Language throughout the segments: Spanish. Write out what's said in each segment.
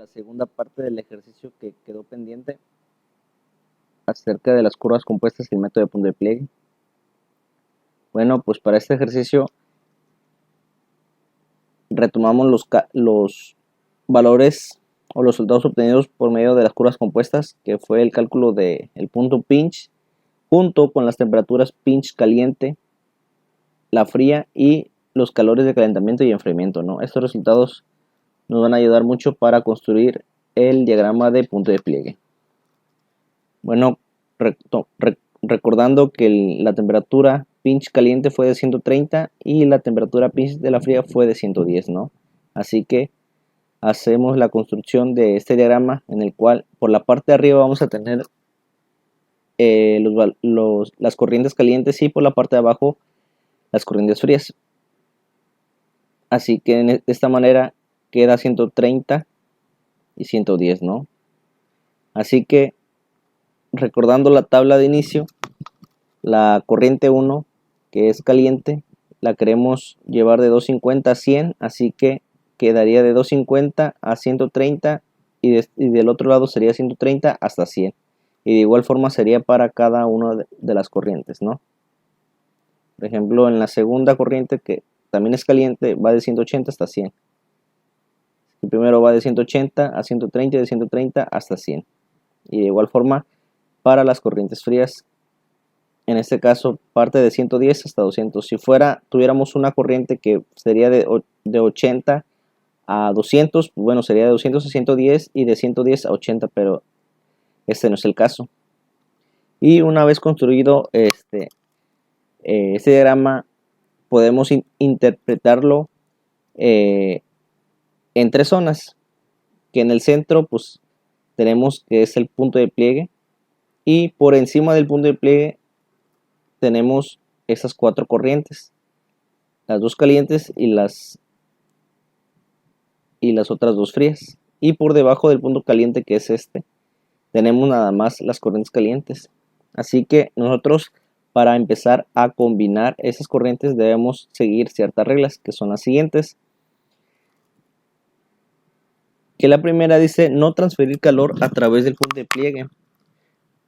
la segunda parte del ejercicio que quedó pendiente acerca de las curvas compuestas y el método de punto de pliegue. Bueno, pues para este ejercicio retomamos los valores o los resultados obtenidos por medio de las curvas compuestas, que fue el cálculo del punto pinch junto con las temperaturas pinch caliente, la fría y los calores de calentamiento y enfriamiento, ¿no? Estos resultados nos van a ayudar mucho para construir el diagrama de punto de pliegue. Bueno, recordando que la temperatura pinch caliente fue de 130 y la temperatura pinch de la fría fue de 110, ¿no? Así que hacemos la construcción de este diagrama en el cual por la parte de arriba vamos a tener las corrientes calientes y por la parte de abajo las corrientes frías. Así que de esta manera queda 130 y 110, ¿no? Así que recordando la tabla de inicio, la corriente 1, que es caliente, la queremos llevar de 250 a 100, así que quedaría de 250 a 130 y del otro lado sería 130 hasta 100. Y de igual forma sería para cada una de las corrientes, ¿no? Por ejemplo, en la segunda corriente, que también es caliente, va de 180 hasta 100. El primero va de 180 a 130 y de 130 hasta 100. Y de igual forma para las corrientes frías, en este caso parte de 110 hasta 200. Si tuviéramos una corriente que sería de 80 a 200, bueno, sería de 200 a 110 y de 110 a 80, pero este no es el caso. Y una vez construido este diagrama, podemos interpretarlo en tres zonas, que en el centro pues tenemos que es el punto de pliegue, y por encima del punto de pliegue tenemos esas cuatro corrientes, las dos calientes y las otras dos frías, y por debajo del punto caliente, que es este, tenemos nada más las corrientes calientes. Así que nosotros, para empezar a combinar esas corrientes, debemos seguir ciertas reglas, que son las siguientes. Que la primera dice no transferir calor a través del punto de pliegue.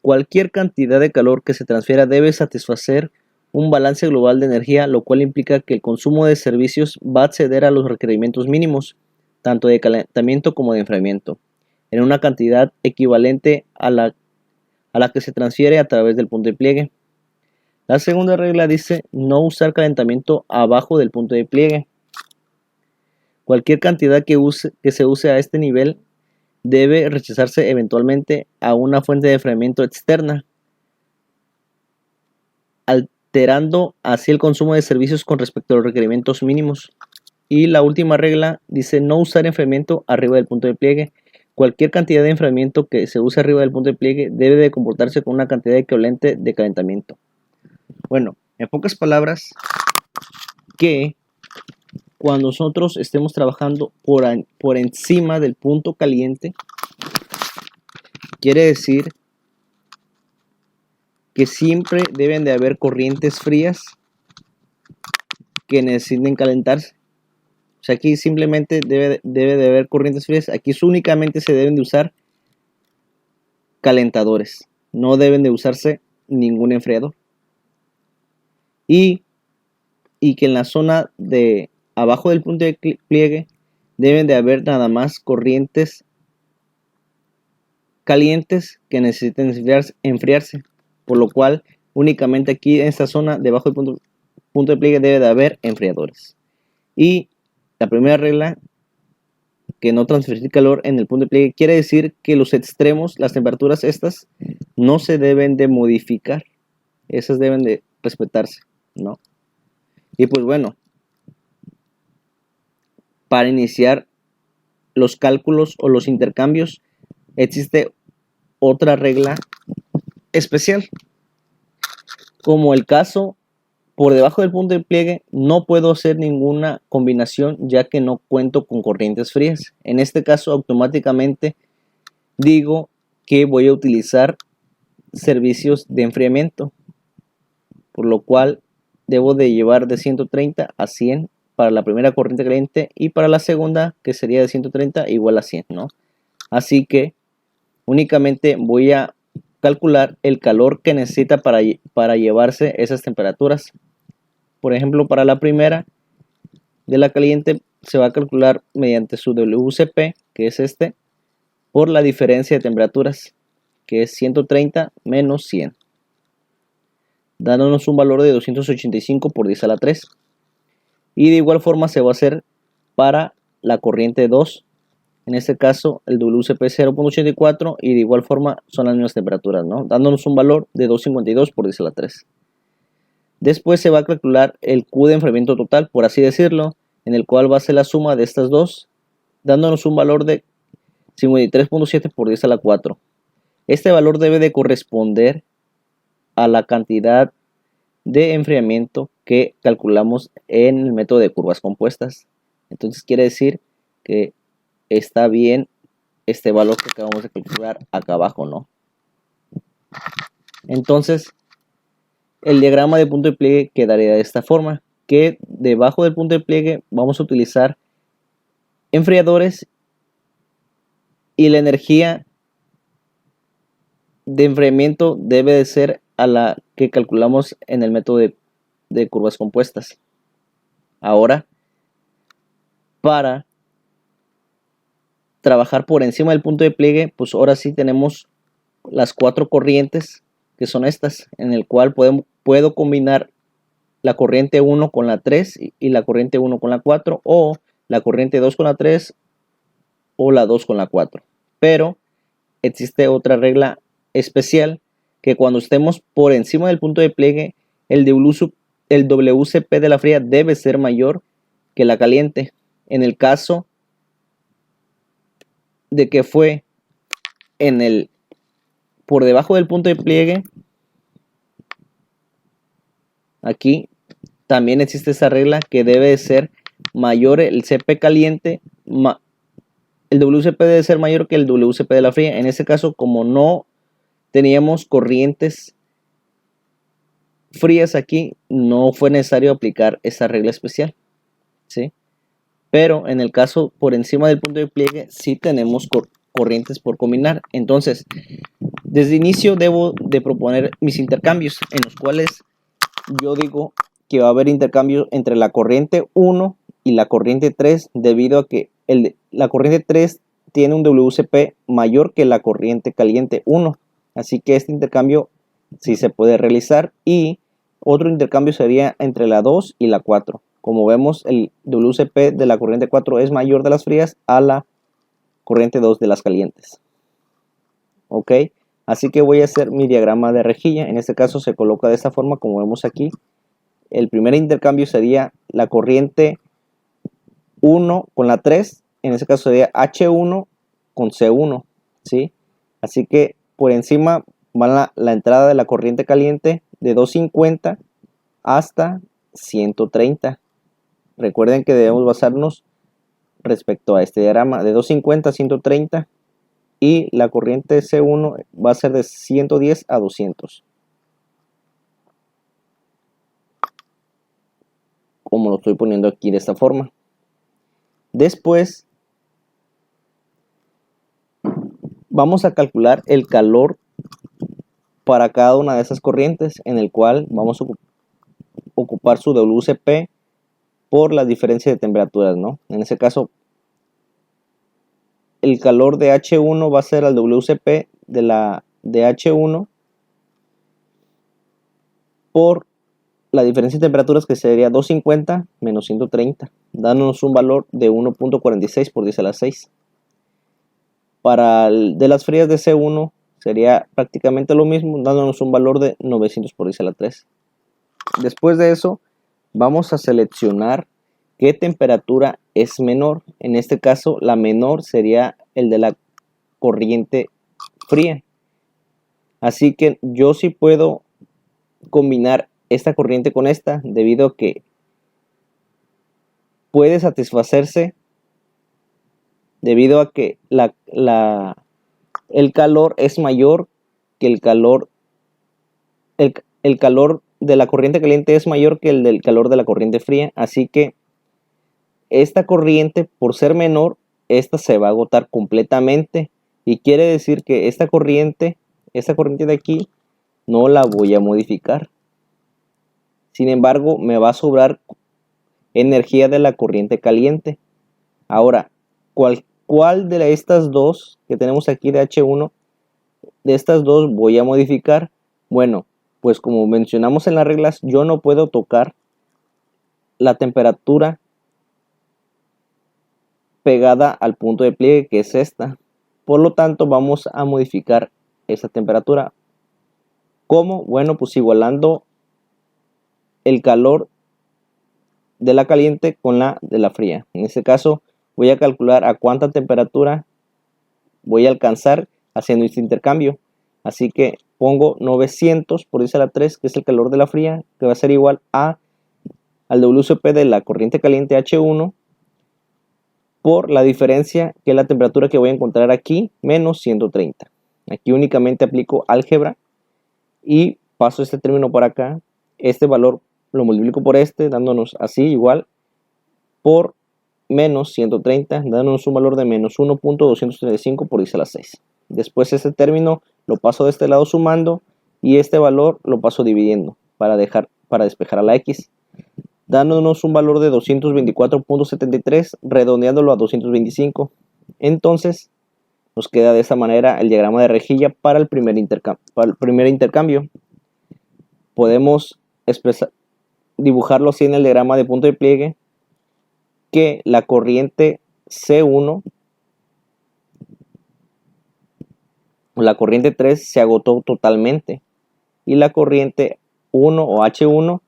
Cualquier cantidad de calor que se transfiera debe satisfacer un balance global de energía, lo cual implica que el consumo de servicios va a acceder a los requerimientos mínimos, tanto de calentamiento como de enfriamiento, en una cantidad equivalente a la que se transfiere a través del punto de pliegue. La segunda regla dice no usar calentamiento abajo del punto de pliegue. Cualquier cantidad que se use a este nivel debe rechazarse eventualmente a una fuente de enfriamiento externa, alterando así el consumo de servicios con respecto a los requerimientos mínimos. Y la última regla dice no usar enfriamiento arriba del punto de pliegue. Cualquier cantidad de enfriamiento que se use arriba del punto de pliegue debe de comportarse con una cantidad equivalente de calentamiento. Bueno, en pocas palabras, que cuando nosotros estemos trabajando por encima del punto caliente, quiere decir que siempre deben de haber corrientes frías que necesiten calentarse. O sea, aquí simplemente debe de haber corrientes frías. Aquí únicamente se deben de usar calentadores. No deben de usarse ningún enfriador. Y que en la zona de abajo del punto de pliegue deben de haber nada más corrientes calientes que necesiten enfriarse. Por lo cual únicamente aquí en esta zona debajo del punto de pliegue debe de haber enfriadores. Y la primera regla, que no transferir calor en el punto de pliegue, quiere decir que los extremos, las temperaturas estas, no se deben de modificar. Esas deben de respetarse, ¿no? Y pues bueno, para iniciar los cálculos o los intercambios, existe otra regla especial. Como el caso por debajo del punto de pliegue, no puedo hacer ninguna combinación ya que no cuento con corrientes frías. En este caso, automáticamente digo que voy a utilizar servicios de enfriamiento, por lo cual debo de llevar de 130 a 100 para la primera corriente caliente y para la segunda, que sería de 130 igual a 100, ¿no? Así que únicamente voy a calcular el calor que necesita para llevarse esas temperaturas. Por ejemplo, para la primera de la caliente se va a calcular mediante su WCP, que es este, por la diferencia de temperaturas, que es 130 menos 100, dándonos un valor de 285 por 10 a la 3. Y de igual forma se va a hacer para la corriente 2. En este caso el WCP es 0.84 y de igual forma son las mismas temperaturas, ¿no? Dándonos un valor de 252 por 10 a la 3. Después se va a calcular el Q de enfriamiento total, por así decirlo, en el cual va a ser la suma de estas dos, dándonos un valor de 53.7 por 10 a la 4. Este valor debe de corresponder a la cantidad de enfriamiento que calculamos en el método de curvas compuestas. Entonces quiere decir que está bien este valor que acabamos de calcular acá abajo, ¿no? Entonces el diagrama de punto de pliegue quedaría de esta forma, que debajo del punto de pliegue vamos a utilizar enfriadores y la energía de enfriamiento debe de ser a la que calculamos en el método de curvas compuestas. Ahora, para trabajar por encima del punto de pliegue, pues ahora sí tenemos las 4 corrientes que son estas, en el cual puedo combinar la corriente 1 con la 3 y la corriente 1 con la 4, o la corriente 2 con la 3 o la 2 con la 4. Pero existe otra regla especial, que cuando estemos por encima del punto de pliegue, el WCP de la fría debe ser mayor que la caliente. En el caso de que fue por debajo del punto de pliegue, aquí también existe esa regla que debe de ser mayor el CP caliente, el WCP debe ser mayor que el WCP de la fría. En este caso, como no teníamos corrientes frías aquí, no fue necesario aplicar esa regla especial, ¿sí? Pero en el caso por encima del punto de pliegue sí tenemos corrientes por combinar. Entonces, desde inicio debo de proponer mis intercambios, en los cuales yo digo que va a haber intercambio entre la corriente 1 y la corriente 3, debido a que la corriente 3 tiene un WCP mayor que la corriente caliente 1. Así que este intercambio sí se puede realizar, y otro intercambio sería entre la 2 y la 4. Como vemos, el WCP de la corriente 4 es mayor de las frías a la corriente 2 de las calientes. Ok, así que voy a hacer mi diagrama de rejilla. En este caso se coloca de esta forma, como vemos aquí. El primer intercambio sería la corriente 1 con la 3. En este caso sería H1 con C1, ¿sí? Así que por encima va la entrada de la corriente caliente de 250 hasta 130. Recuerden que debemos basarnos respecto a este diagrama de 250 a 130, y la corriente C1 va a ser de 110 a 200, como lo estoy poniendo aquí de esta forma. Después vamos a calcular el calor para cada una de esas corrientes, en el cual vamos a ocupar su WCP por la diferencia de temperaturas, ¿no? En ese caso, el calor de H1 va a ser al WCP de H1 por la diferencia de temperaturas, que sería 250 menos 130, dándonos un valor de 1.46 por 10 a la 6. Para de las frías de C1 sería prácticamente lo mismo, dándonos un valor de 900 por 10 a la 3. Después de eso, vamos a seleccionar qué temperatura es menor. En este caso, la menor sería el de la corriente fría. Así que yo sí puedo combinar esta corriente con esta, debido a que puede satisfacerse, debido a que el calor es mayor que el calor de la corriente caliente es mayor que el del calor de la corriente fría. Así que esta corriente, por ser menor, esta se va a agotar completamente, Y quiere decir que esta corriente de aquí, no la voy a modificar. Sin embargo, me va a sobrar energía de la corriente caliente. Ahora, ¿cuál de estas dos que tenemos aquí de H1, de estas dos voy a modificar? Bueno, pues como mencionamos en las reglas, yo no puedo tocar la temperatura pegada al punto de pliegue, que es esta. Por lo tanto, vamos a modificar esa temperatura. ¿Cómo? Bueno, pues igualando el calor de la caliente con la de la fría. En este caso, voy a calcular a cuánta temperatura voy a alcanzar haciendo este intercambio. Así que pongo 900 por 10 a la 3, que es el calor de la fría, que va a ser igual al WCP de la corriente caliente H1 por la diferencia, que es la temperatura que voy a encontrar aquí, menos 130. Aquí únicamente aplico álgebra y paso este término para acá. Este valor lo multiplico por este, dándonos así igual por menos 130, dándonos un valor de menos 1.235 por 10 a la 6. Después este término lo paso de este lado sumando y este valor lo paso dividiendo para despejar a la x, dándonos un valor de 224.73, redondeándolo a 225. Entonces nos queda de esta manera el diagrama de rejilla para el primer intercambio. Podemos dibujarlo así en el diagrama de punto de pliegue, que la corriente C1 o la corriente 3 se agotó totalmente y la corriente 1 o H1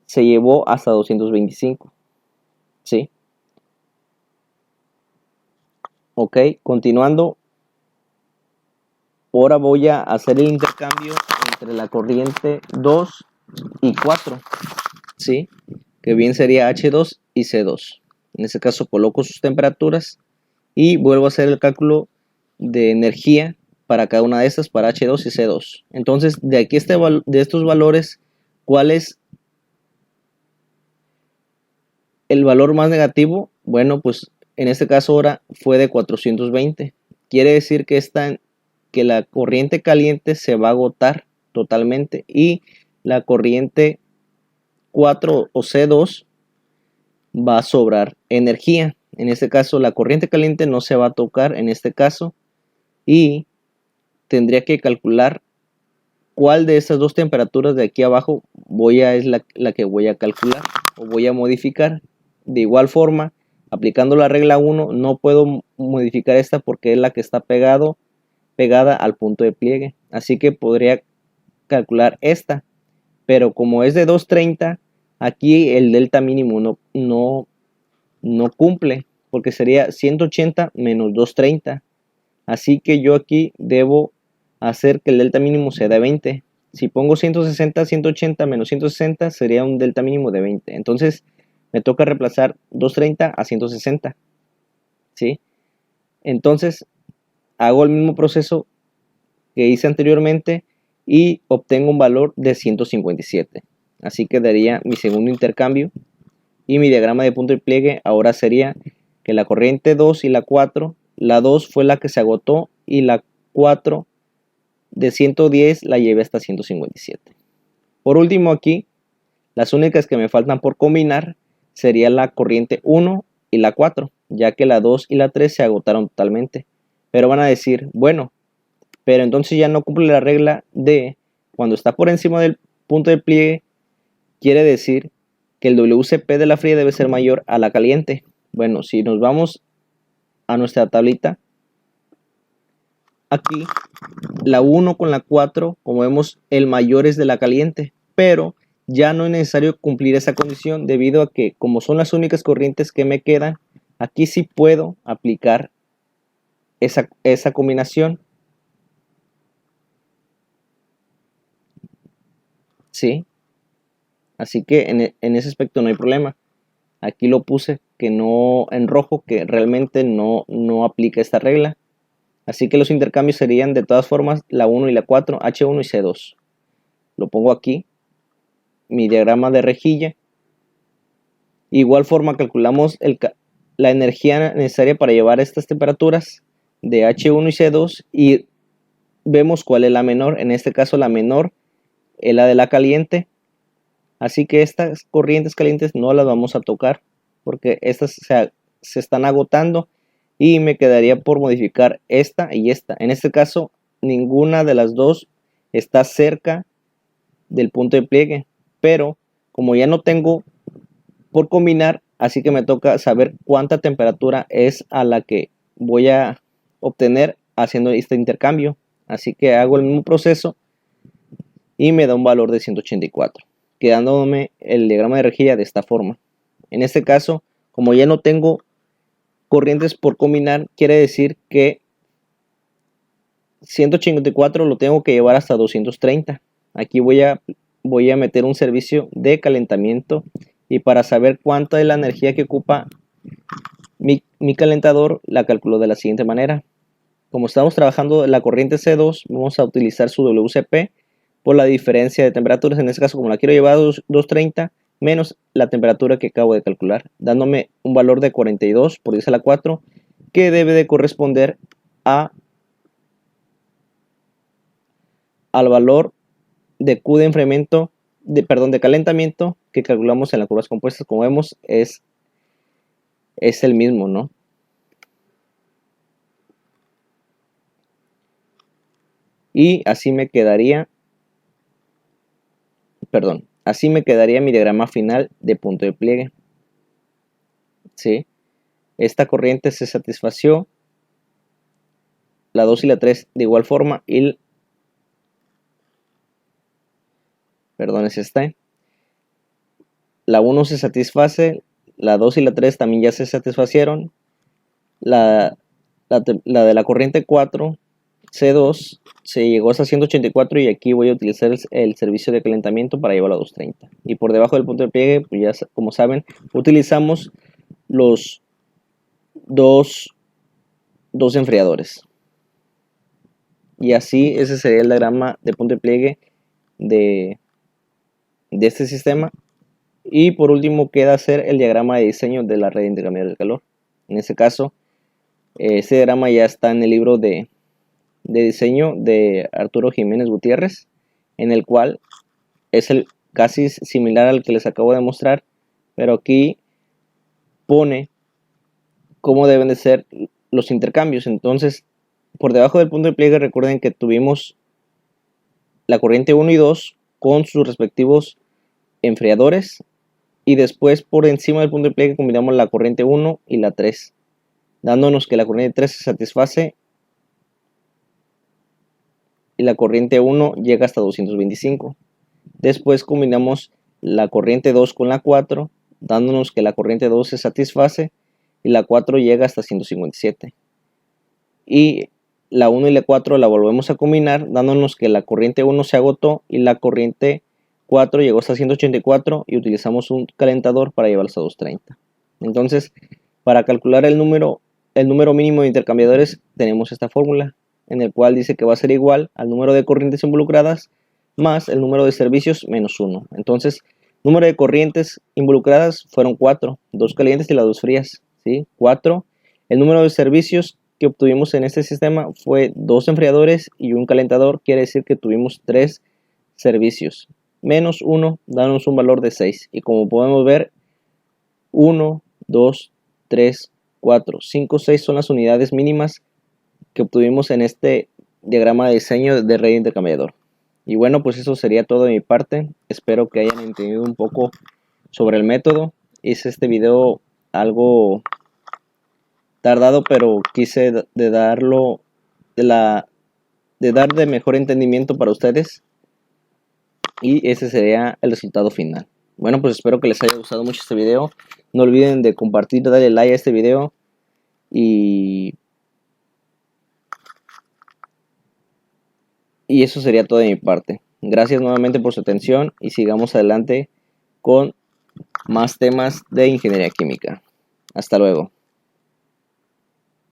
se llevó hasta 225. ¿Sí? Ok, continuando. Ahora voy a hacer el intercambio entre la corriente 2 y 4. ¿Sí? Que bien sería H2 y C2. En este caso coloco sus temperaturas y vuelvo a hacer el cálculo de energía para cada una de estas, para H2 y C2. Entonces, de aquí de estos valores, ¿cuál es el valor más negativo? Bueno, pues en este caso ahora fue de 420. Quiere decir que la corriente caliente se va a agotar totalmente y la corriente 4 o C2 va a sobrar energía. En este caso la corriente caliente no se va a tocar en este caso y tendría que calcular cuál de estas dos temperaturas de aquí abajo es la que voy a calcular o voy a modificar. De igual forma, aplicando la regla 1, no puedo modificar esta porque es la que está pegada al punto de pliegue. Así que podría calcular esta, pero como es de 230, aquí el delta mínimo no cumple, porque sería 180 menos 230. Así que yo aquí debo hacer que el delta mínimo sea de 20. Si pongo 160, 180 menos 160 sería un delta mínimo de 20. Entonces me toca reemplazar 230 a 160. ¿Sí? Entonces hago el mismo proceso que hice anteriormente y obtengo un valor de 157. Así quedaría mi segundo intercambio. Y mi diagrama de punto de pliegue ahora sería que la corriente 2 y la 4, la 2 fue la que se agotó y la 4 de 110 la llevé hasta 157. Por último aquí, las únicas que me faltan por combinar sería la corriente 1 y la 4, ya que la 2 y la 3 se agotaron totalmente. Pero van a decir, bueno, pero entonces ya no cumple la regla de cuando está por encima del punto de pliegue, quiere decir que el WCP de la fría debe ser mayor a la caliente. Bueno, si nos vamos a nuestra tablita, aquí la 1 con la 4, como vemos, el mayor es de la caliente, pero ya no es necesario cumplir esa condición debido a que como son las únicas corrientes que me quedan, aquí sí puedo aplicar esa combinación. ¿Sí? Así que en ese aspecto no hay problema. Aquí lo puse que no en rojo, que realmente no aplica esta regla. Así que los intercambios serían de todas formas la 1 y la 4, H1 y C2. Lo pongo aquí, mi diagrama de rejilla. Igual forma calculamos la energía necesaria para llevar estas temperaturas de H1 y C2 y vemos cuál es la menor. En este caso la menor es la de la caliente, así que estas corrientes calientes no las vamos a tocar porque estas se están agotando y me quedaría por modificar esta y esta. En este caso ninguna de las dos está cerca del punto de pliegue, pero como ya no tengo por combinar, así que me toca saber cuánta temperatura es a la que voy a obtener haciendo este intercambio. Así que hago el mismo proceso y me da un valor de 184, quedándome el diagrama de rejilla de esta forma. En este caso, como ya no tengo corrientes por combinar, quiere decir que 184 lo tengo que llevar hasta 230. Aquí voy a meter un servicio de calentamiento, y para saber cuánta es la energía que ocupa mi calentador, la calculo de la siguiente manera. Como estamos trabajando la corriente C2, vamos a utilizar su WCP por la diferencia de temperaturas. En este caso, como la quiero llevar a 230 menos la temperatura que acabo de calcular, dándome un valor de 42 por 10 a la 4, que debe de corresponder al valor de Q de enfriamiento, de calentamiento que calculamos en las curvas compuestas. Como vemos, es el mismo, ¿no? Y así me quedaría, mi diagrama final de punto de pliegue. ¿Sí? Esta corriente se satisfació, la 2 y la 3 de igual forma, y la 1 se satisface, la 2 y la 3 también ya se satisfacieron. La de la corriente 4, C2, se llegó hasta 184 y aquí voy a utilizar el servicio de calentamiento para llevarlo a 230. Y por debajo del punto de pliegue, pues ya como saben, utilizamos los dos enfriadores. Y así ese sería el diagrama de punto de pliegue de este sistema. Y por último queda hacer el diagrama de diseño de la red de intercambiador de calor. En este caso, ese diagrama ya está en el libro de diseño de Arturo Jiménez Gutiérrez, en el cual es casi similar al que les acabo de mostrar, pero aquí pone cómo deben de ser los intercambios. Entonces, por debajo del punto de pliegue, recuerden que tuvimos la corriente 1 y 2 con sus respectivos enfriadores, y después por encima del punto de pliegue combinamos la corriente 1 y la 3, dándonos que la corriente 3 se satisface y la corriente 1 llega hasta 225. Después combinamos la corriente 2 con la 4, dándonos que la corriente 2 se satisface y la 4 llega hasta 157. Y la 1 y la 4 la volvemos a combinar, dándonos que la corriente 1 se agotó y la corriente 4 llegó hasta 184 y utilizamos un calentador para llevarlos a 230. Entonces, para calcular el número mínimo de intercambiadores tenemos esta fórmula, en el cual dice que va a ser igual al número de corrientes involucradas más el número de servicios menos 1. Entonces, número de corrientes involucradas fueron 4, 2 calientes y las 2 frías, ¿sí? 4. El número de servicios que obtuvimos en este sistema fue 2 enfriadores y un calentador, quiere decir que tuvimos 3 servicios. Menos 1, danos un valor de 6. Y como podemos ver, 1, 2, 3, 4, 5, 6 son las unidades mínimas que obtuvimos en este diagrama de diseño de red intercambiador. Y bueno, pues eso sería todo de mi parte. Espero que hayan entendido un poco sobre el método. Hice este video algo tardado, pero quise dar de mejor entendimiento para ustedes. Y ese sería el resultado final. Bueno, pues espero que les haya gustado mucho este video. No olviden de compartir, darle like a este video. Y eso sería todo de mi parte. Gracias nuevamente por su atención y sigamos adelante con más temas de ingeniería química. Hasta luego.